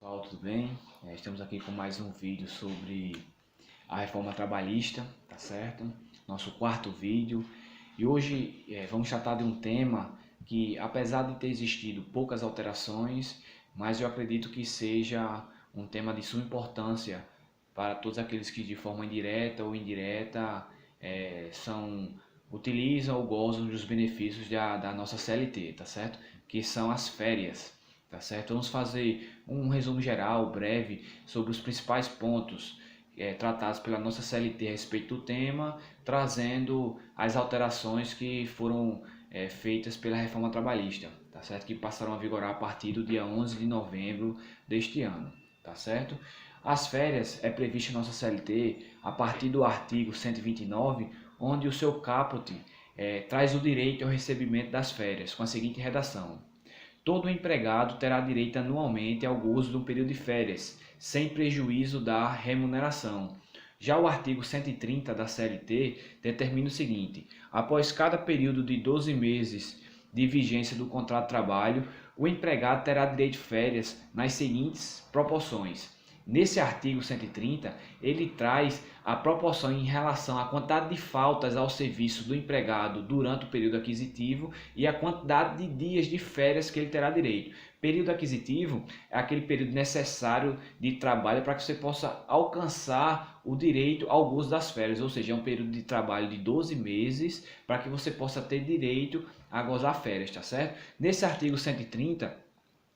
Pessoal, tudo bem? Estamos aqui com mais um vídeo sobre a reforma trabalhista, tá certo? Nosso quarto vídeo. E hoje vamos tratar de um tema que, apesar de ter existido poucas alterações, mas eu acredito que seja um tema de suma importância para todos aqueles que de forma indireta ou indireta utilizam ou gozam dos benefícios da nossa CLT, tá certo? Que são as férias. Tá certo? Vamos fazer um resumo geral, breve, sobre os principais pontos tratados pela nossa CLT a respeito do tema, trazendo as alterações que foram feitas pela reforma trabalhista, tá certo? Que passaram a vigorar a partir do dia 11 de novembro deste ano, tá certo? As férias é prevista em nossa CLT a partir do artigo 129, onde o seu caput traz o direito ao recebimento das férias, com a seguinte redação: todo empregado terá direito anualmente ao gozo do período de férias, sem prejuízo da remuneração. Já o artigo 130 da CLT determina o seguinte: após cada período de 12 meses de vigência do contrato de trabalho, o empregado terá direito de férias nas seguintes proporções. Nesse artigo 130, ele traz a proporção em relação à quantidade de faltas ao serviço do empregado durante o período aquisitivo e a quantidade de dias de férias que ele terá direito. Período aquisitivo é aquele período necessário de trabalho para que você possa alcançar o direito ao gozo das férias, ou seja, é um período de trabalho de 12 meses para que você possa ter direito a gozar férias, tá certo? Nesse artigo 130,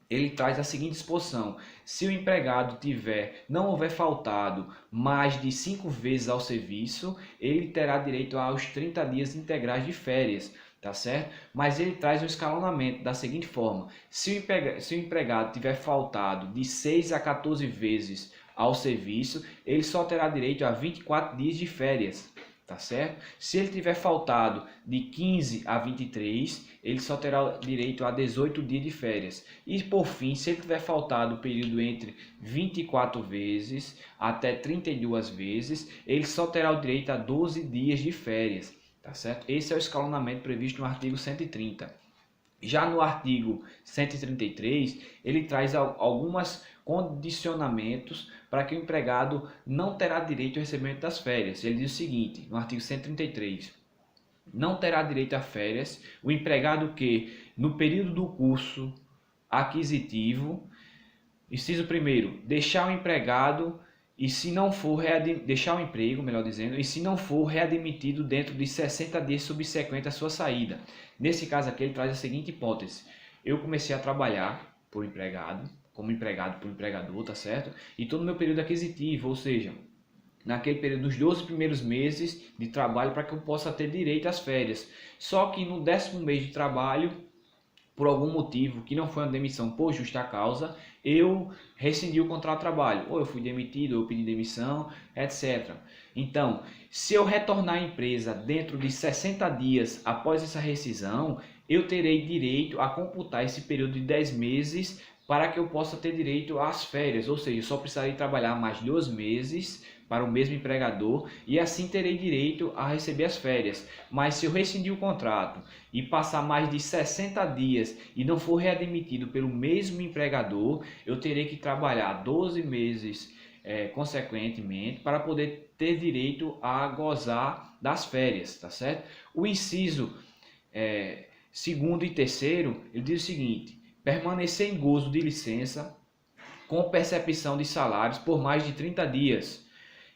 ele traz a seguinte disposição: se o empregado não houver faltado mais de 5 vezes ao serviço, ele terá direito aos 30 dias integrais de férias, tá certo? Mas ele traz um escalonamento da seguinte forma: se o empregado tiver faltado de 6 a 14 vezes ao serviço, ele só terá direito a 24 dias de férias, tá certo? Se ele tiver faltado de 15 a 23, ele só terá direito a 18 dias de férias. E por fim, se ele tiver faltado o período entre 24 vezes até 32 vezes, ele só terá o direito a 12 dias de férias, tá certo? Esse é o escalonamento previsto no artigo 130. Já no artigo 133, ele traz alguns condicionamentos para que o empregado não terá direito ao recebimento das férias. Ele diz o seguinte, no artigo 133, não terá direito a férias o empregado que, no período do curso aquisitivo, inciso primeiro, deixar o empregado e se não for deixar o emprego, melhor dizendo, e se não for readmitido dentro de 60 dias subsequentes à sua saída. Nesse caso aqui ele traz a seguinte hipótese: eu comecei a trabalhar por empregado, como empregado por empregador, tá certo? E estou no meu período aquisitivo, ou seja, naquele período dos 12 primeiros meses de trabalho para que eu possa ter direito às férias. Só que no 10º mês de trabalho, por algum motivo que não foi uma demissão por justa causa, eu rescindi o contrato de trabalho, ou eu fui demitido, ou eu pedi demissão, etc. Então, se eu retornar à empresa dentro de 60 dias após essa rescisão, eu terei direito a computar esse período de 10 meses para que eu possa ter direito às férias, ou seja, eu só precisarei trabalhar mais 2 meses para o mesmo empregador e assim terei direito a receber as férias. Mas se eu rescindir o contrato e passar mais de 60 dias e não for readmitido pelo mesmo empregador, eu terei que trabalhar 12 meses consequentemente para poder ter direito a gozar das férias, tá certo? O inciso segundo e terceiro, ele diz o seguinte: permanecer em gozo de licença com percepção de salários por mais de 30 dias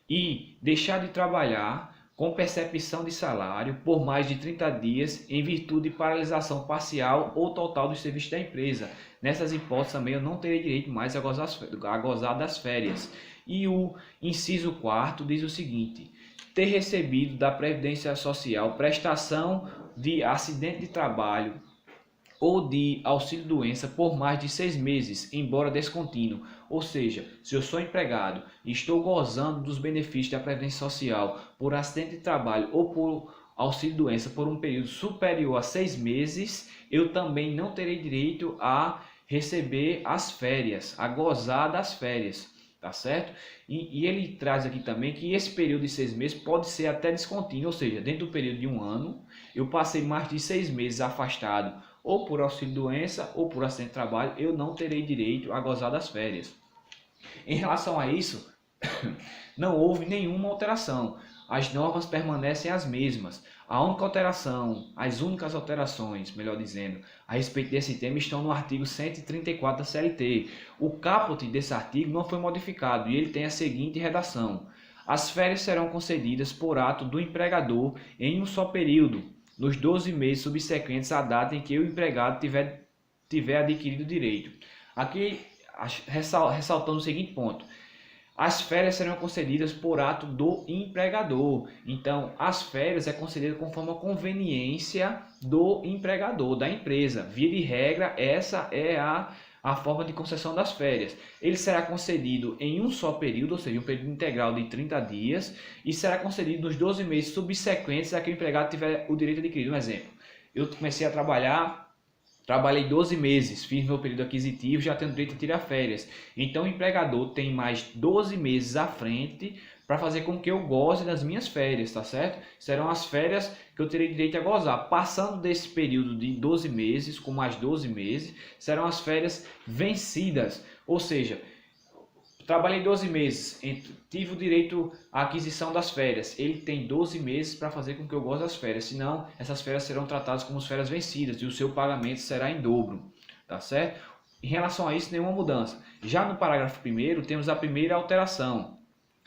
e deixar de trabalhar com percepção de salário por mais de 30 dias em virtude de paralisação parcial ou total do serviço da empresa. Nessas hipóteses também eu não terei direito mais a gozar das férias. E o inciso 4 diz o seguinte: ter recebido da Previdência Social prestação de acidente de trabalho ou de auxílio-doença por mais de 6 meses, embora descontínuo. Ou seja, se eu sou empregado e estou gozando dos benefícios da Previdência Social por acidente de trabalho ou por auxílio-doença por um período superior a 6 meses, eu também não terei direito a receber as férias, a gozar das férias, tá certo? E ele traz aqui também que esse período de 6 meses pode ser até descontínuo, ou seja, dentro do período de 1 ano, eu passei mais de 6 meses afastado ou por auxílio-doença ou por acidente de trabalho, eu não terei direito a gozar das férias. Em relação a isso, não houve nenhuma alteração. As normas permanecem as mesmas. A única alteração, as únicas alterações, melhor dizendo, a respeito desse tema estão no artigo 134 da CLT. O caput desse artigo não foi modificado e ele tem a seguinte redação: as férias serão concedidas por ato do empregador em um só período, nos 12 meses subsequentes à data em que o empregado tiver adquirido o direito. Aqui, ressaltando o seguinte ponto: as férias serão concedidas por ato do empregador. Então, as férias é concedida conforme a conveniência do empregador, da empresa. Via de regra, essa é a forma de concessão das férias. Ele será concedido em um só período, ou seja, um período integral de 30 dias, e será concedido nos 12 meses subsequentes a que o empregado tiver o direito adquirido. Um exemplo: eu comecei a trabalhei 12 meses, fiz meu período aquisitivo, já tenho direito a tirar férias. Então o empregador tem mais 12 meses à frente para fazer com que eu goze das minhas férias, tá certo? Serão as férias que eu terei direito a gozar. Passando desse período de 12 meses, com mais 12 meses, serão as férias vencidas. Ou seja, trabalhei 12 meses, tive o direito à aquisição das férias. Ele tem 12 meses para fazer com que eu goze das férias, senão essas férias serão tratadas como férias vencidas e o seu pagamento será em dobro, tá certo? Em relação a isso, nenhuma mudança. Já no parágrafo 1º, temos a primeira alteração.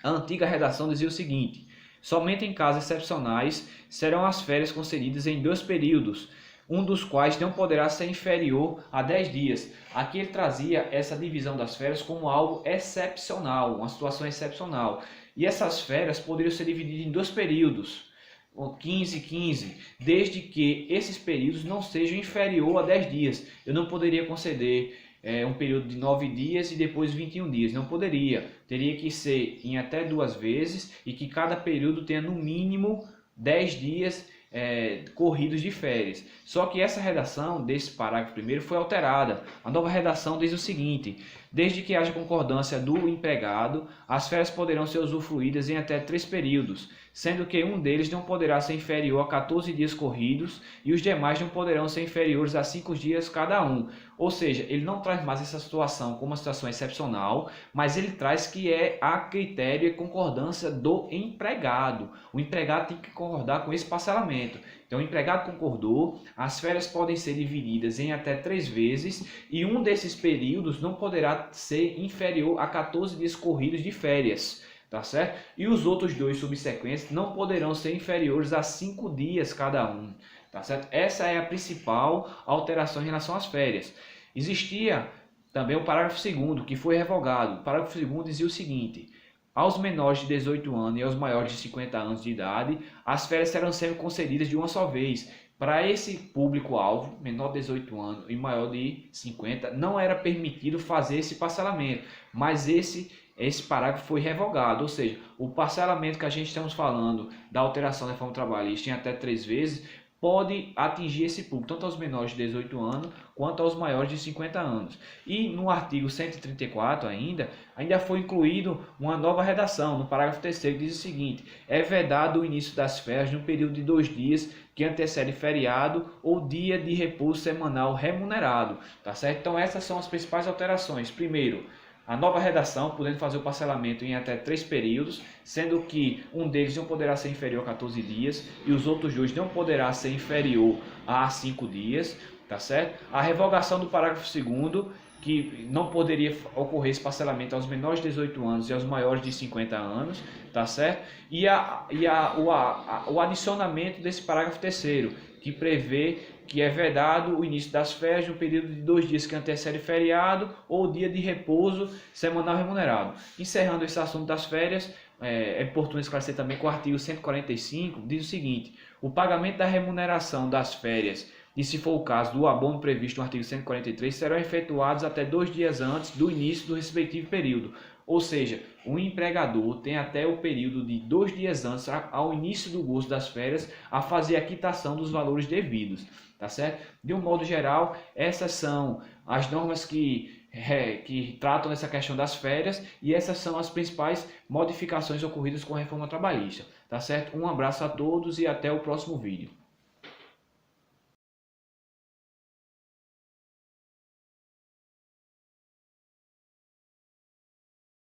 A antiga redação dizia o seguinte: somente em casos excepcionais serão as férias concedidas em 2 períodos, um dos quais não poderá ser inferior a 10 dias. Aqui ele trazia essa divisão das férias como algo excepcional, uma situação excepcional. E essas férias poderiam ser divididas em 2 períodos, 15 e 15, desde que esses períodos não sejam inferior a 10 dias. Eu não poderia conceder um período de 9 dias e depois 21 dias. Não poderia. Teria que ser em até 2 vezes e que cada período tenha no mínimo 10 dias corridos de férias. Só que essa redação desse parágrafo primeiro foi alterada. A nova redação diz o seguinte: desde que haja concordância do empregado, as férias poderão ser usufruídas em até 3 períodos, sendo que um deles não poderá ser inferior a 14 dias corridos e os demais não poderão ser inferiores a 5 dias cada um. Ou seja, ele não traz mais essa situação como uma situação excepcional, mas ele traz que é a critério e concordância do empregado. O empregado tem que concordar com esse parcelamento. Então o empregado concordou, as férias podem ser divididas em até 3 vezes e um desses períodos não poderá ser inferior a 14 dias corridos de férias, tá certo? E os outros 2 subsequentes não poderão ser inferiores a 5 dias cada um, tá certo? Essa é a principal alteração em relação às férias. Existia também o parágrafo 2º, que foi revogado. O parágrafo 2º dizia o seguinte: aos menores de 18 anos e aos maiores de 50 anos de idade, as férias serão sempre concedidas de uma só vez. Para esse público-alvo, menor de 18 anos e maior de 50, não era permitido fazer esse parcelamento, mas esse parágrafo foi revogado, ou seja, o parcelamento que a gente estamos falando da alteração da reforma trabalhista em até 3 vezes, pode atingir esse público, tanto aos menores de 18 anos quanto aos maiores de 50 anos. E no artigo 134 ainda foi incluído uma nova redação, no parágrafo 3º, que diz o seguinte: é vedado o início das férias no período de 2 dias que antecede feriado ou dia de repouso semanal remunerado, tá certo? Então essas são as principais alterações. Primeiro, a nova redação, podendo fazer o parcelamento em até 3 períodos, sendo que um deles não poderá ser inferior a 14 dias e os outros 2 não poderá ser inferior a 5 dias, tá certo? A revogação do parágrafo 2º, que não poderia ocorrer esse parcelamento aos menores de 18 anos e aos maiores de 50 anos, tá certo? E o adicionamento desse parágrafo 3º, que prevê que é vedado o início das férias no período de 2 dias que antecede feriado ou dia de repouso semanal remunerado. Encerrando esse assunto das férias, é oportuno esclarecer também que o artigo 145 diz o seguinte: o pagamento da remuneração das férias, e se for o caso do abono previsto no artigo 143, serão efetuados até 2 dias antes do início do respectivo período. Ou seja, o empregador tem até o período de 2 dias antes, ao início do gozo das férias, a fazer a quitação dos valores devidos, tá certo? De um modo geral, essas são as normas que tratam essa questão das férias e essas são as principais modificações ocorridas com a reforma trabalhista, tá certo? Um abraço a todos e até o próximo vídeo.